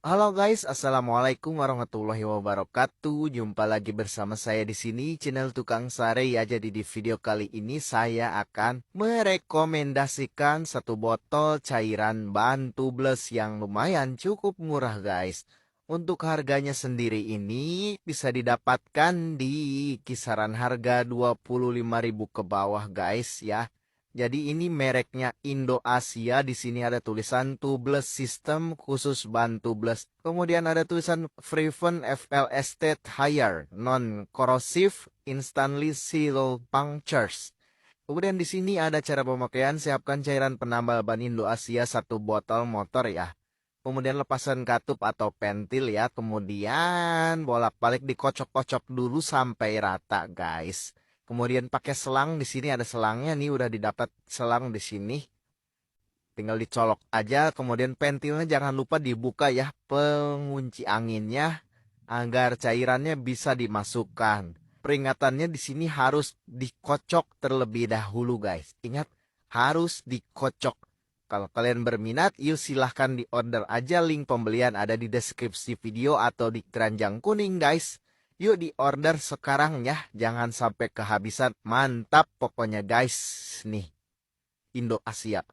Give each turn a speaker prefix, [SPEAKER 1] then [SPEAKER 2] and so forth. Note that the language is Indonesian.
[SPEAKER 1] Halo guys, assalamualaikum warahmatullahi wabarakatuh. Jumpa lagi bersama saya di sini, channel Tukang Sare ya. Jadi di video kali ini saya akan merekomendasikan satu botol cairan bahan tubeless yang lumayan cukup murah guys. Untuk harganya sendiri ini bisa didapatkan di kisaran harga 25.000 ke bawah guys ya. Jadi ini mereknya Indo Asia. Di sini ada tulisan tubeless system khusus ban tubeless. Kemudian ada tulisan Freven FLS Higher non corrosive instantly seal punctures. Kemudian di sini ada cara pemakaian. Siapkan cairan penambal ban Indo Asia satu botol motor ya. Kemudian lepasan katup atau pentil ya. Kemudian bolak-balik dikocok-kocok dulu sampai rata guys. Kemudian pakai selang, di sini ada selangnya nih, udah didapat selang di sini. Tinggal dicolok aja, kemudian pentilnya jangan lupa dibuka ya pengunci anginnya agar cairannya bisa dimasukkan. Peringatannya di sini harus dikocok terlebih dahulu guys. Ingat, harus dikocok. Kalau kalian berminat, yuk silahkan di order aja, link pembelian ada di deskripsi video atau di keranjang kuning guys. Yuk di order sekarang ya, jangan sampai kehabisan. Mantap pokoknya guys, nih Indo Asia.